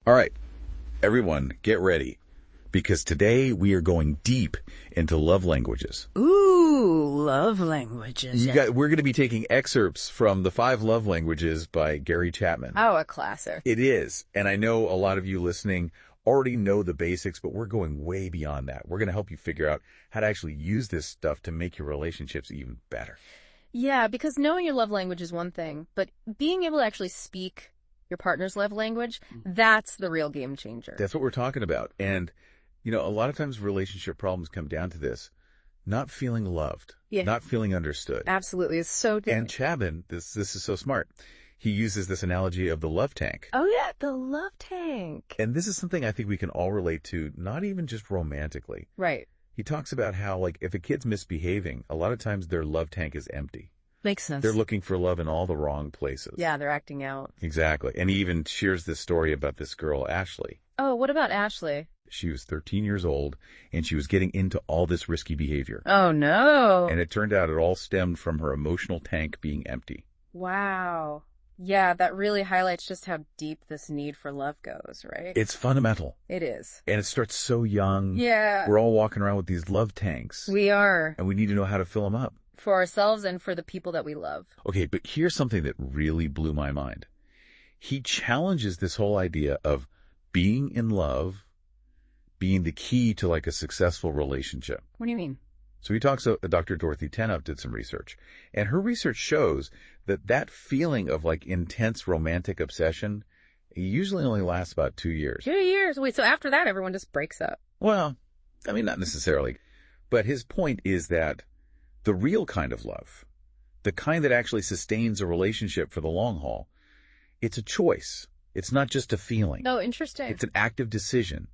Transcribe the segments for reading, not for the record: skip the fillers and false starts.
All right, everyone, get ready, because today we are going deep into love languages. Ooh, love languages. We're going to be taking excerpts from The 5 Love Languages by Gary Chapman. Oh, a classic. It is, and I know a lot of you listening already know the basics, but we're going way beyond that. We're going to help you figure out how to actually use this stuff to make your relationships even better. Yeah, because knowing your love language is one thing, but being able to actually speak your partner's love language, that's the real game changer. That's what we're talking about. And, you know, a lot of times relationship problems come down to this. Not feeling loved, not feeling understood. Absolutely. It's so different. And Chapman, this is so smart. He uses this analogy of the love tank. Oh, yeah, the love tank. And this is something I think we can all relate to, not even just romantically. Right. He talks about how, like, if a kid's misbehaving, a lot of times their love tank is empty. Makes sense. They're looking for love in all the wrong places. Yeah, they're acting out. Exactly. And he even shares this story about this girl, Ashley. Oh, what about Ashley? She was 13 years old, and she was getting into all this risky behavior. Oh, no. And it turned out it all stemmed from her emotional tank being empty. Wow. Yeah, that really highlights just how deep this need for love goes, right? It's fundamental. It is. And it starts so young. Yeah. We're all walking around with these love tanks. We are. And we need to know how to fill them up. For ourselves and for the people that we love. Okay, but here's something that really blew my mind. He challenges this whole idea of being in love being the key to like a successful relationship. What do you mean? So he talks, Dr. Dorothy Tenup did some research, and her research shows that feeling of like intense romantic obsession usually only lasts about 2 years. 2 years? Wait, so after that, everyone just breaks up? Well, I mean, not necessarily. But his point is that the real kind of love, the kind that actually sustains a relationship for the long haul, it's a choice. It's not just a feeling. Oh, interesting. It's an active decision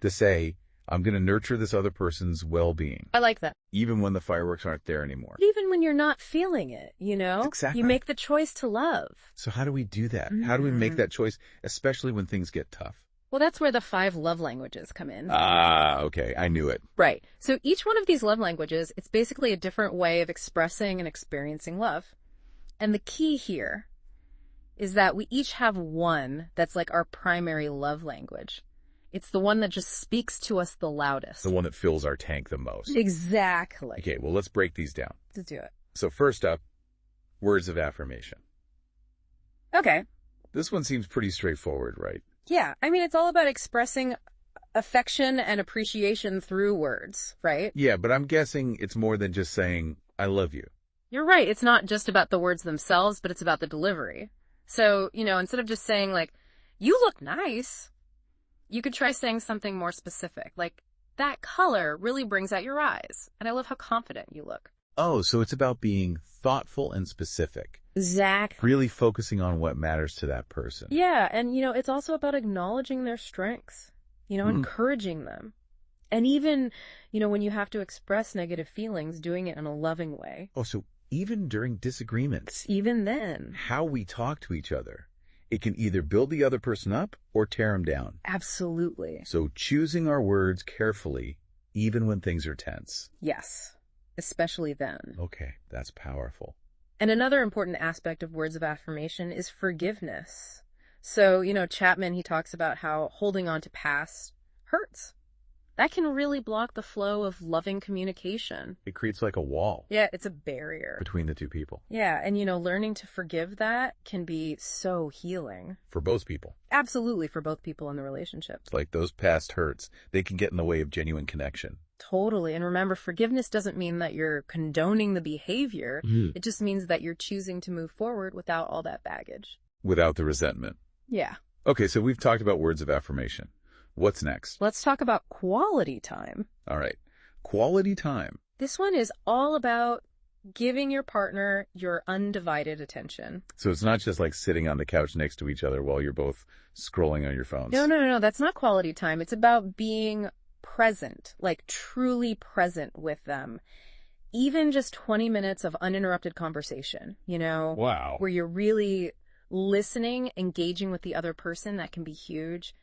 to say, I'm going to nurture this other person's well-being. I like that. Even when the fireworks aren't there anymore. But even when you're not feeling it, you know? Exactly. You make the choice to love. So how do we do that? How do we make that choice, especially when things get tough? Well, that's where the 5 love languages come in. Ah, okay. I knew it. Right. So each one of these love languages, it's basically a different way of expressing and experiencing love. And the key here is that we each have one that's like our primary love language. It's the one that just speaks to us the loudest. The one that fills our tank the most. Exactly. Okay, well, let's break these down. Let's do it. So first up, words of affirmation. Okay. This one seems pretty straightforward, right? Yeah. I mean, it's all about expressing affection and appreciation through words, right? Yeah, but I'm guessing it's more than just saying, I love you. You're right. It's not just about the words themselves, but it's about the delivery. So, you know, instead of just saying like, you look nice, you could try saying something more specific, like, that color really brings out your eyes, and I love how confident you look. Oh, so it's about being thoughtful and specific. Exactly. Really focusing on what matters to that person. Yeah, and, you know, it's also about acknowledging their strengths, you know, encouraging them. And even, you know, when you have to express negative feelings, doing it in a loving way. Oh, so even during disagreements, Even then. how we talk to each other, it can either build the other person up or tear them down. Absolutely. So choosing our words carefully, even when things are tense. Yes. Especially then. Okay, that's powerful. And another important aspect of words of affirmation is forgiveness. So, you know, Chapman, he talks about how holding on to past hurts. That can really block the flow of loving communication. It creates like a wall Yeah, it's a barrier. between the two people. Yeah, and, you know, learning to forgive that can be so healing. For both people. Absolutely, for both people in the relationship. It's like those past hurts, they can get in the way of genuine connection. Totally. And remember, forgiveness doesn't mean that you're condoning the behavior. It just means that you're choosing to move forward without all that baggage. Without the resentment. Yeah. Okay, so we've talked about words of affirmation. What's next? Let's talk about quality time. All right. Quality time. This one is all about giving your partner your undivided attention. So it's not just like sitting on the couch next to each other while you're both scrolling on your phones. No. That's not quality time. It's about being present, like truly present with them. Even just 20 minutes of uninterrupted conversation, you know? Wow. Where you're really listening, engaging with the other person, that can be huge.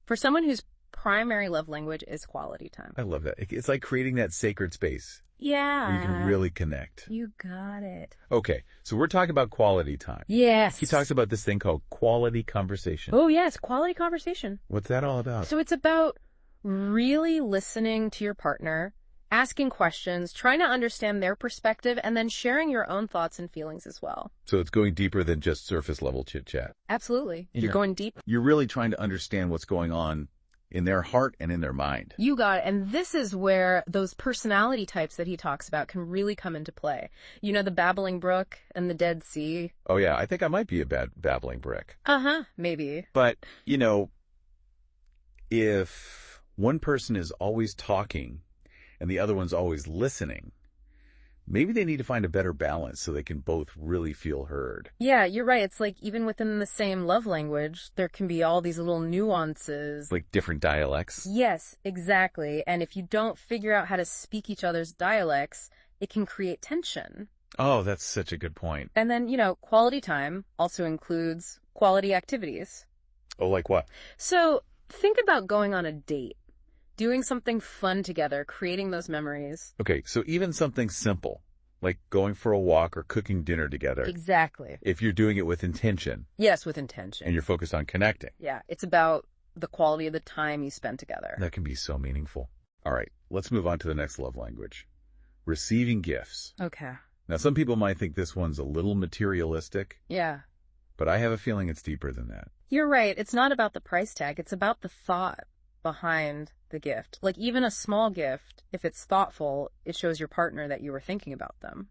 For someone who's primary love language is quality time. I love that. It's like creating that sacred space where you Yeah. can really connect. You got it. Okay, so we're talking about quality time. Yes. He talks about this thing called quality conversation. Oh, yes. Quality conversation. What's that all about? So it's about really listening to your partner, asking questions, trying to understand their perspective, and then sharing your own thoughts and feelings as well. So it's going deeper than just surface level chit chat. Absolutely. Yeah. You're going deep. You're really trying to understand what's going on in their heart and in their mind. You got it. And this is where those personality types that he talks about can really come into play. You know, the babbling brook and the Dead Sea. Oh yeah, I think I might be a bad babbling brick. Uh-huh. Maybe. But, if one person is always talking and the other one's always listening, maybe they need to find a better balance so they can both really feel heard. Yeah, you're right. It's like even within the same love language, there can be all these little nuances. Like different dialects. Yes, exactly. And if you don't figure out how to speak each other's dialects, it can create tension. Oh, that's such a good point. And then, quality time also includes quality activities. Oh, like what? So think about going on a date, doing something fun together, creating those memories. Okay, so even something simple, like going for a walk or cooking dinner together, Exactly. if you're doing it with intention Yes, with intention. and you're focused on connecting, Yeah, it's about the quality of the time you spend together. that can be so meaningful. All right, let's move on to the next love language. Receiving gifts. Okay. Now, some people might think this one's a little materialistic, Yeah. but I have a feeling it's deeper than that. You're right. It's not about the price tag. It's about the thought behind the gift. Like even a small gift, if it's thoughtful, it shows your partner that you were thinking about them.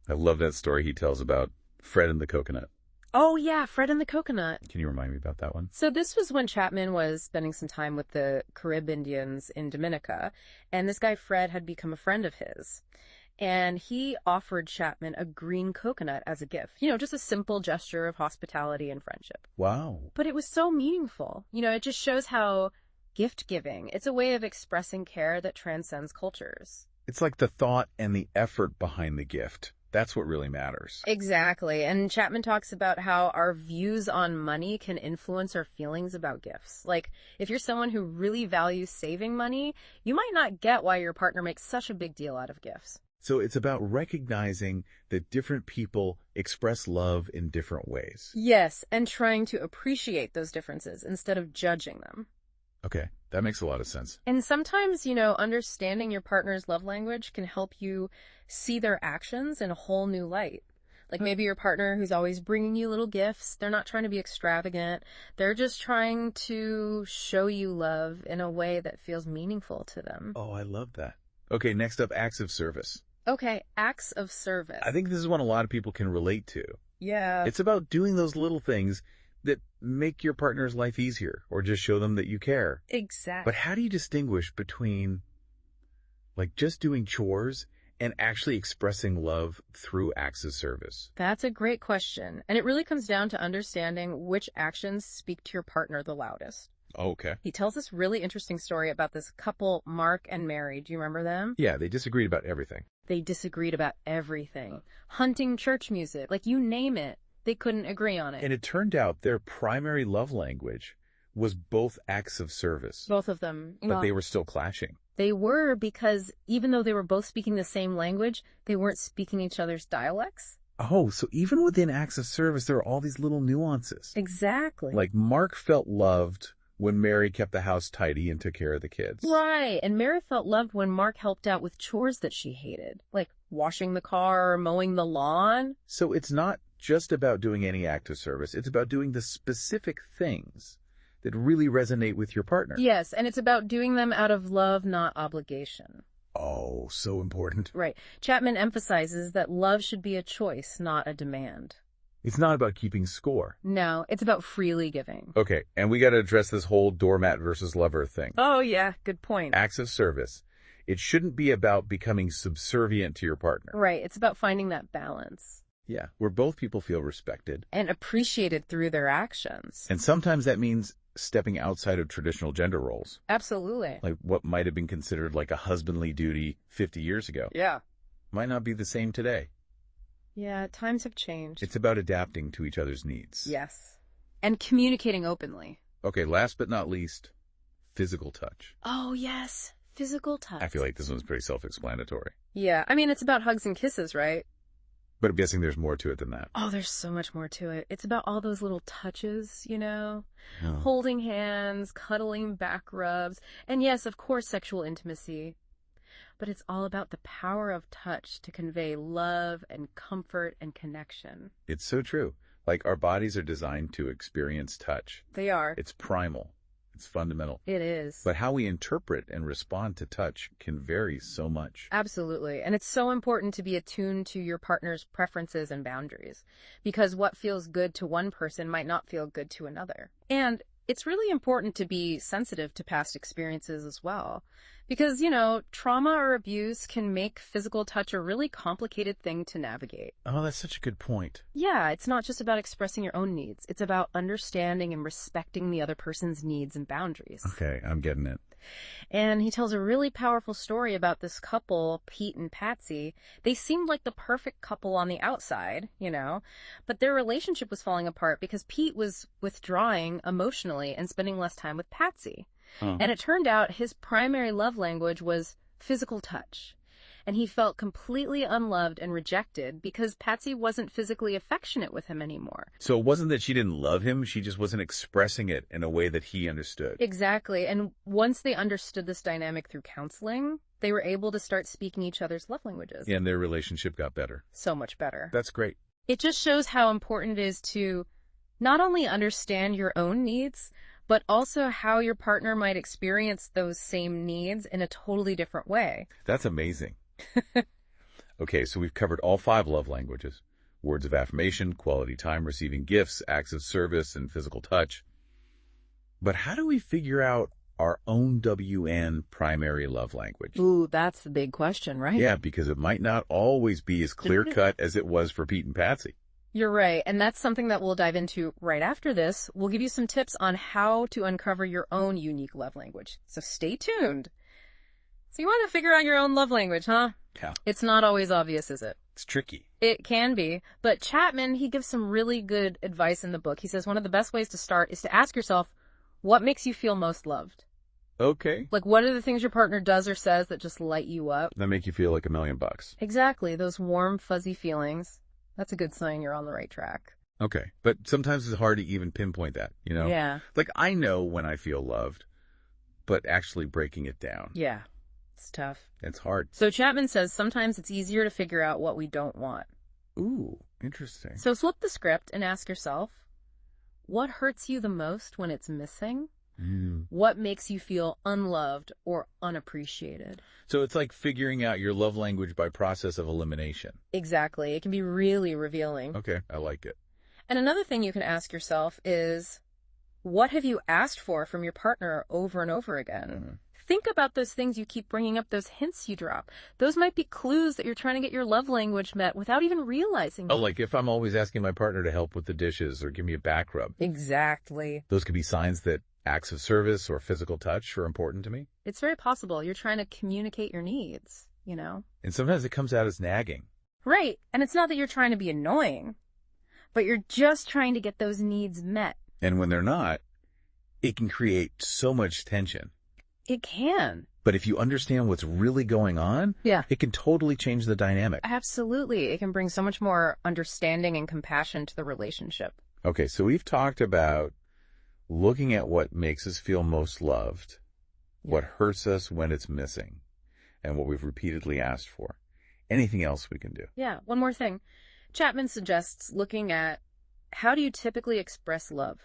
I love that story he tells about Fred and the coconut. Oh yeah, Fred and the coconut. Can you remind me about that one? So this was when Chapman was spending some time with the Carib Indians in Dominica, and this guy Fred had become a friend of his. And he offered Chapman a green coconut as a gift. Just a simple gesture of hospitality and friendship. Wow. But it was so meaningful. It just shows how gift giving, it's a way of expressing care that transcends cultures. It's like the thought and the effort behind the gift. That's what really matters. Exactly. And Chapman talks about how our views on money can influence our feelings about gifts. Like, if you're someone who really values saving money, you might not get why your partner makes such a big deal out of gifts. So it's about recognizing that different people express love in different ways. Yes, and trying to appreciate those differences instead of judging them. Okay, that makes a lot of sense. And sometimes, understanding your partner's love language can help you see their actions in a whole new light. Like maybe your partner who's always bringing you little gifts, they're not trying to be extravagant. They're just trying to show you love in a way that feels meaningful to them. Oh, I love that. Okay, next up, acts of service. Okay, acts of service. I think this is one a lot of people can relate to. Yeah. It's about doing those little things that make your partner's life easier or just show them that you care. Exactly. But how do you distinguish between like just doing chores and actually expressing love through acts of service? That's a great question. And it really comes down to understanding which actions speak to your partner the loudest. Okay. He tells this really interesting story about this couple, Mark and Mary. Do you remember them? Yeah, they disagreed about everything. They disagreed about everything. Hunting, church music, like you name it. They couldn't agree on it. And it turned out their primary love language was both acts of service. Both of them. But they were still clashing. They were, because even though they were both speaking the same language, they weren't speaking each other's dialects. Oh, so even within acts of service, there are all these little nuances. Exactly. Like Mark felt loved when Mary kept the house tidy and took care of the kids. Right. And Mary felt loved when Mark helped out with chores that she hated, like washing the car or mowing the lawn. So it's not just about doing any act of service. It's about doing the specific things that really resonate with your partner. Yes, and it's about doing them out of love, not obligation. Oh, so important. Right. Chapman emphasizes that love should be a choice, not a demand. It's not about keeping score. No, it's about freely giving. Okay, and we got to address this whole doormat versus lover thing. Oh, yeah, good point. Acts of service. It shouldn't be about becoming subservient to your partner. Right, it's about finding that balance. Yeah, where both people feel respected. And appreciated through their actions. And sometimes that means stepping outside of traditional gender roles. Absolutely. Like what might have been considered like a husbandly duty 50 years ago. Yeah. Might not be the same today. Yeah, times have changed. It's about adapting to each other's needs. Yes. And communicating openly. Okay, last but not least, physical touch. Oh, yes. Physical touch. I feel like this one's pretty self-explanatory. Yeah. I mean, it's about hugs and kisses, right? But I'm guessing there's more to it than that. Oh, there's so much more to it. It's about all those little touches, Oh. holding hands, cuddling, back rubs, and yes, of course, sexual intimacy. But it's all about the power of touch to convey love and comfort and connection. It's so true. Like, our bodies are designed to experience touch. They are. It's primal. It's fundamental. It is. But how we interpret and respond to touch can vary so much. Absolutely. And it's so important to be attuned to your partner's preferences and boundaries, because what feels good to one person might not feel good to another. And it's really important to be sensitive to past experiences as well, because, trauma or abuse can make physical touch a really complicated thing to navigate. Oh, that's such a good point. Yeah, it's not just about expressing your own needs. It's about understanding and respecting the other person's needs and boundaries. Okay, I'm getting it. And he tells a really powerful story about this couple, Pete and Patsy. They seemed like the perfect couple on the outside, but their relationship was falling apart because Pete was withdrawing emotionally and spending less time with Patsy. Huh. And it turned out his primary love language was physical touch. And he felt completely unloved and rejected because Patsy wasn't physically affectionate with him anymore. So it wasn't that she didn't love him, she just wasn't expressing it in a way that he understood. Exactly. And once they understood this dynamic through counseling, they were able to start speaking each other's love languages. And their relationship got better. So much better. That's great. It just shows how important it is to not only understand your own needs, but also how your partner might experience those same needs in a totally different way. That's amazing. Okay, so we've covered all 5 love languages: words of affirmation, quality time, receiving gifts, acts of service, and physical touch. But how do we figure out our own WN primary love language? Ooh, that's the big question, right? Yeah, because it might not always be as clear-cut as it was for Pete and Patsy. You're right, and that's something that we'll dive into right after this. We'll give you some tips on how to uncover your own unique love language. So stay tuned. So you want to figure out your own love language, huh? Yeah. It's not always obvious, is it? It's tricky. It can be, but Chapman, he gives some really good advice in the book. He says one of the best ways to start is to ask yourself, what makes you feel most loved? Okay. Like, what are the things your partner does or says that just light you up? That make you feel like $1,000,000. Exactly, those warm, fuzzy feelings. That's a good sign you're on the right track. Okay, but sometimes it's hard to even pinpoint that, Yeah. Like, I know when I feel loved, but actually breaking it down, Yeah. It's tough. it's hard. So Chapman says sometimes it's easier to figure out what we don't want. Ooh, interesting. So flip the script and ask yourself, what hurts you the most when it's missing? What makes you feel unloved or unappreciated? So it's like figuring out your love language by process of elimination. Exactly. It can be really revealing. Okay, I like it. And another thing you can ask yourself is, what have you asked for from your partner over and over again? Think about those things you keep bringing up, those hints you drop. Those might be clues that you're trying to get your love language met without even realizing it. Oh, like if I'm always asking my partner to help with the dishes or give me a back rub. Exactly. Those could be signs that acts of service or physical touch are important to me. It's very possible you're trying to communicate your needs, And sometimes it comes out as nagging. Right. And it's not that you're trying to be annoying, but you're just trying to get those needs met. And when they're not, it can create so much tension. It can. But if you understand what's really going on, Yeah. it can totally change the dynamic. Absolutely. It can bring so much more understanding and compassion to the relationship. Okay, so we've talked about looking at what makes us feel most loved, what hurts us when it's missing, and what we've repeatedly asked for. Anything else we can do? Yeah. One more thing. Chapman suggests looking at how do you typically express love?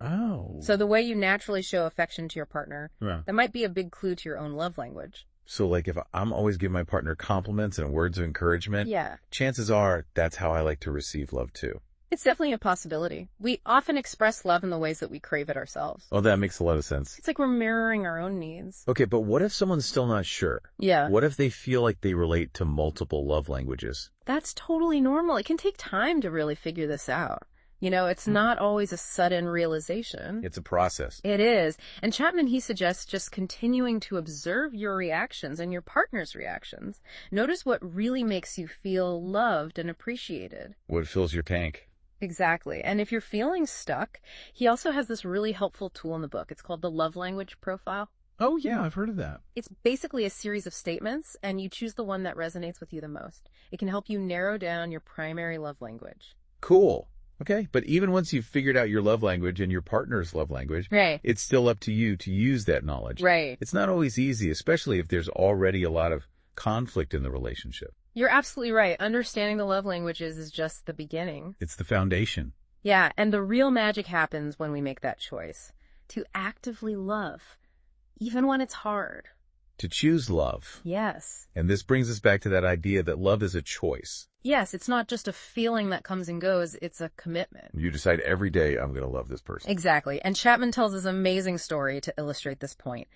Oh. So the way you naturally show affection to your partner, Yeah. that might be a big clue to your own love language. So like if I'm always giving my partner compliments and words of encouragement, Yeah. chances are that's how I like to receive love too. It's definitely a possibility. We often express love in the ways that we crave it ourselves. Oh, that makes a lot of sense. It's like we're mirroring our own needs. Okay, but what if someone's still not sure? Yeah. What if they feel like they relate to multiple love languages? That's totally normal. It can take time to really figure this out. It's not always a sudden realization. It's a process. It is. And Chapman, he suggests just continuing to observe your reactions and your partner's reactions. Notice what really makes you feel loved and appreciated. What fills your tank? Exactly. And if you're feeling stuck, he also has this really helpful tool in the book. It's called the Love Language Profile. Oh, yeah, I've heard of that. It's basically a series of statements, and you choose the one that resonates with you the most. It can help you narrow down your primary love language. Cool. Okay, but even once you've figured out your love language and your partner's love language, Right. it's still up to you to use that knowledge. Right. It's not always easy, especially if there's already a lot of conflict in the relationship. You're absolutely right. Understanding the love languages is just the beginning. It's the foundation. Yeah, and the real magic happens when we make that choice to actively love, even when it's hard. To choose love. Yes. And this brings us back to that idea that love is a choice. Yes, it's not just a feeling that comes and goes, it's a commitment. You decide every day, I'm going to love this person. Exactly. And Chapman tells this amazing story to illustrate this point.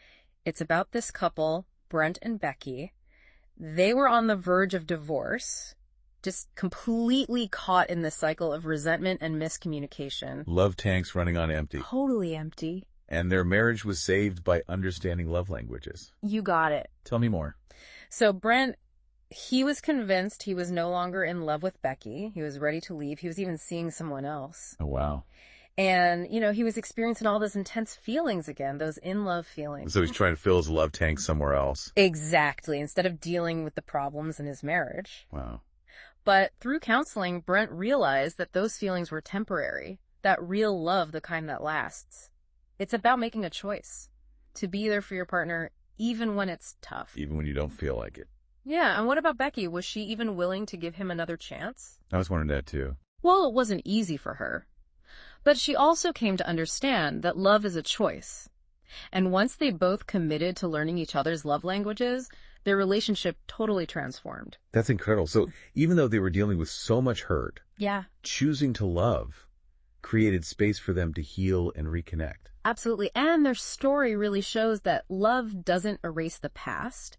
It's about this couple, Brent and Becky. They were on the verge of divorce, just completely caught in the cycle of resentment and miscommunication. Love tanks running on empty. Totally empty. And their marriage was saved by understanding love languages. You got it. Tell me more. So Brent, he was convinced he was no longer in love with Becky. He was ready to leave. He was even seeing someone else. Oh, wow. And, he was experiencing all those intense feelings again, those in-love feelings. So he's trying to fill his love tank somewhere else. Exactly, instead of dealing with the problems in his marriage. Wow. But through counseling, Brent realized that those feelings were temporary, that real love, the kind that lasts. It's about making a choice to be there for your partner, even when it's tough. Even when you don't feel like it. Yeah, and what about Becky? Was she even willing to give him another chance? I was wondering that too. Well, it wasn't easy for her. But she also came to understand that love is a choice. And once they both committed to learning each other's love languages, their relationship totally transformed. That's incredible. So even though they were dealing with so much hurt, Yeah. choosing to love created space for them to heal and reconnect. Absolutely. And their story really shows that love doesn't erase the past,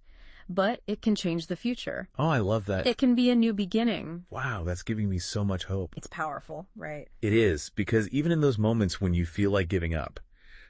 but it can change the future. Oh, I love that. It can be a new beginning. Wow, that's giving me so much hope. It's powerful, right? It is, because even in those moments when you feel like giving up,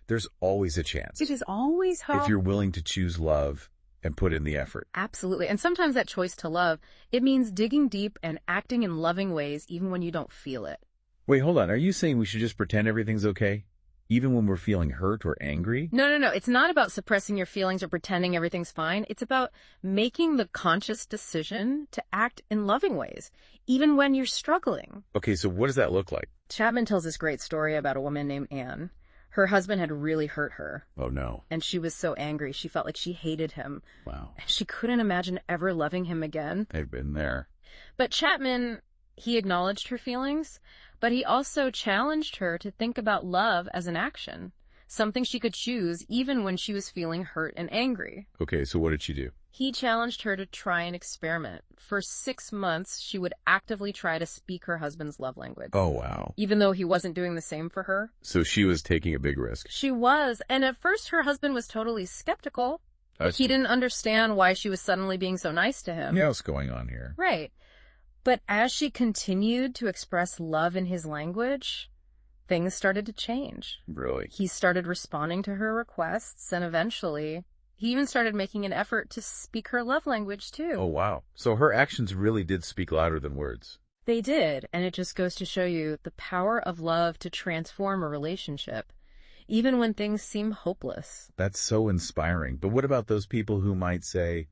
there's always a chance. It is always hope. If you're willing to choose love and put in the effort. Absolutely. And sometimes that choice to love, it means digging deep and acting in loving ways even when you don't feel it. Wait, hold on. Are you saying we should just pretend everything's okay? Even when we're feeling hurt or angry? No. It's not about suppressing your feelings or pretending everything's fine. It's about making the conscious decision to act in loving ways, even when you're struggling. Okay, so what does that look like? Chapman tells this great story about a woman named Anne. Her husband had really hurt her, Oh, no. and she was so angry. She felt like she hated him. Wow. She couldn't imagine ever loving him again. I've been there. But Chapman, he acknowledged her feelings, but he also challenged her to think about love as an action, something she could choose even when she was feeling hurt and angry. Okay, so what did she do? He challenged her to try an experiment. For 6 months, she would actively try to speak her husband's love language, Oh, wow. even though he wasn't doing the same for her. So she was taking a big risk. She was, and at first her husband was totally skeptical. He didn't understand why she was suddenly being so nice to him. Yeah, what's going on here? Right. But as she continued to express love in his language, things started to change. Really? He started responding to her requests, and eventually, he even started making an effort to speak her love language too. Oh, wow. So her actions really did speak louder than words. They did, and it just goes to show you the power of love to transform a relationship, even when things seem hopeless. That's so inspiring. But what about those people who might say,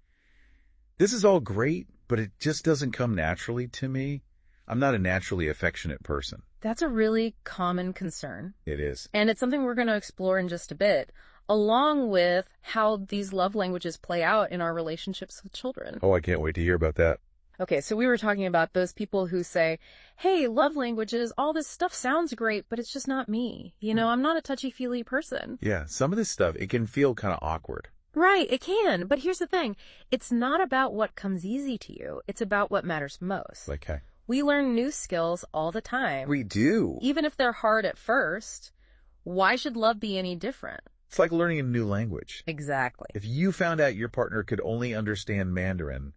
this is all great, but it just doesn't come naturally to me? I'm not a naturally affectionate person. That's a really common concern. It is. And it's something we're going to explore in just a bit, along with how these love languages play out in our relationships with children. Oh, I can't wait to hear about that. Okay, so we were talking about those people who say, hey, love languages, all this stuff sounds great, but it's just not me. I'm not a touchy-feely person. Yeah, some of this stuff, it can feel kind of awkward. Right, it can. But here's the thing. It's not about what comes easy to you. It's about what matters most. Like, hey. We learn new skills all the time. We do. Even if they're hard at first. Why should love be any different? It's like learning a new language. Exactly. If you found out your partner could only understand Mandarin,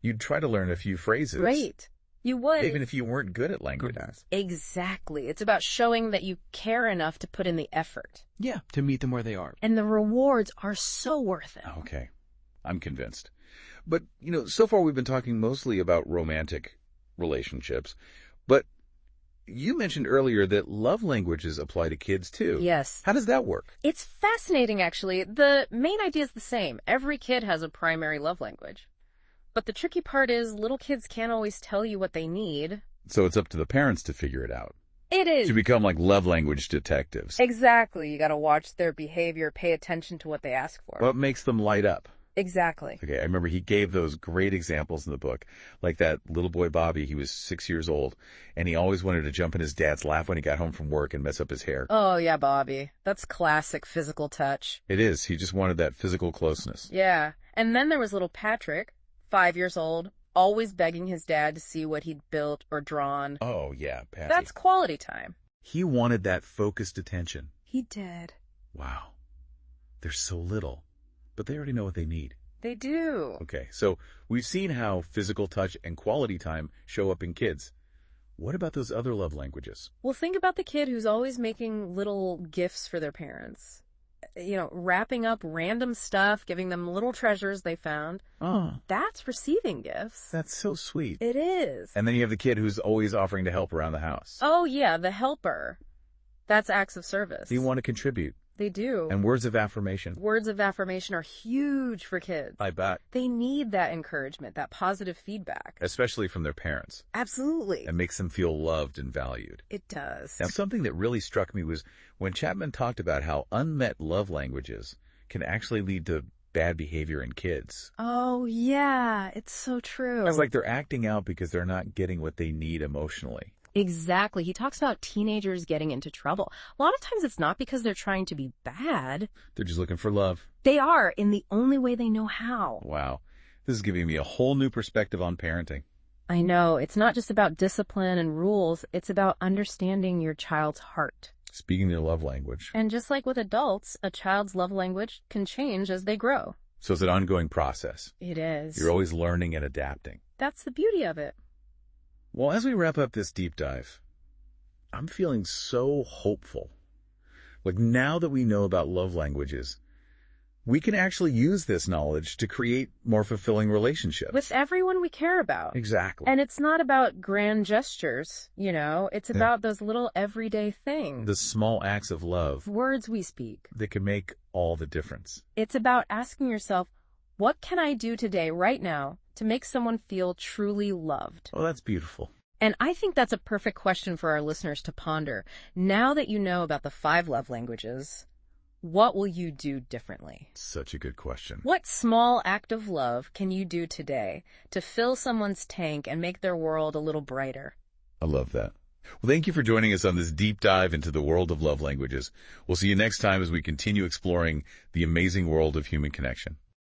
you'd try to learn a few phrases. Right. You would. Even if you weren't good at languages. Exactly. It's about showing that you care enough to put in the effort. Yeah, to meet them where they are. And the rewards are so worth it. Okay. I'm convinced. But, so far we've been talking mostly about romantic relationships. But you mentioned earlier that love languages apply to kids too. Yes. How does that work? It's fascinating, actually. The main idea is the same. Every kid has a primary love language. But the tricky part is little kids can't always tell you what they need. So it's up to the parents to figure it out. It is. To become like love language detectives. Exactly. You got to watch their behavior, pay attention to what they ask for. What makes them light up? Exactly. Okay, I remember he gave those great examples in the book. Like that little boy Bobby, he was 6 years old, and he always wanted to jump in his dad's lap when he got home from work and mess up his hair. Oh, yeah, Bobby. That's classic physical touch. It is. He just wanted that physical closeness. Yeah. And then there was little Patrick, 5 years old, always begging his dad to see what he'd built or drawn. Oh, yeah, Patty. That's quality time. He wanted that focused attention. He did. Wow. They're so little, but they already know what they need. They do. Okay, so we've seen how physical touch and quality time show up in kids. What about those other love languages? Well, think about the kid who's always making little gifts for their parents. You know, wrapping up random stuff, giving them little treasures they found. Oh, That's receiving gifts. that's so sweet. It is. And then you have the kid who's always offering to help around the house. Oh, yeah, the helper. That's acts of service. They want to contribute. They do. And words of affirmation. Words of affirmation are huge for kids. I bet. They need that encouragement, that positive feedback. Especially from their parents. Absolutely. It makes them feel loved and valued. It does. Now, something that really struck me was when Chapman talked about how unmet love languages can actually lead to bad behavior in kids. Oh, yeah. It's so true. It's like they're acting out because they're not getting what they need emotionally. Exactly. He talks about teenagers getting into trouble. A lot of times it's not because they're trying to be bad. They're just looking for love. They are in the only way they know how. Wow. This is giving me a whole new perspective on parenting. I know. It's not just about discipline and rules. It's about understanding your child's heart. Speaking their love language. And just like with adults, a child's love language can change as they grow. So it's an ongoing process. It is. You're always learning and adapting. That's the beauty of it. Well, as we wrap up this deep dive, I'm feeling so hopeful. Like now that we know about love languages, we can actually use this knowledge to create more fulfilling relationships. With everyone we care about. Exactly. And it's not about grand gestures, you know. It's about those little everyday things. The small acts of love Words we speak. that can make all the difference. It's about asking yourself, what can I do today, right now, to make someone feel truly loved? Oh, that's beautiful. And I think that's a perfect question for our listeners to ponder. Now that you know about the 5 love languages, what will you do differently? Such a good question. What small act of love can you do today to fill someone's tank and make their world a little brighter? I love that. Well, thank you for joining us on this deep dive into the world of love languages. We'll see you next time as we continue exploring the amazing world of human connection.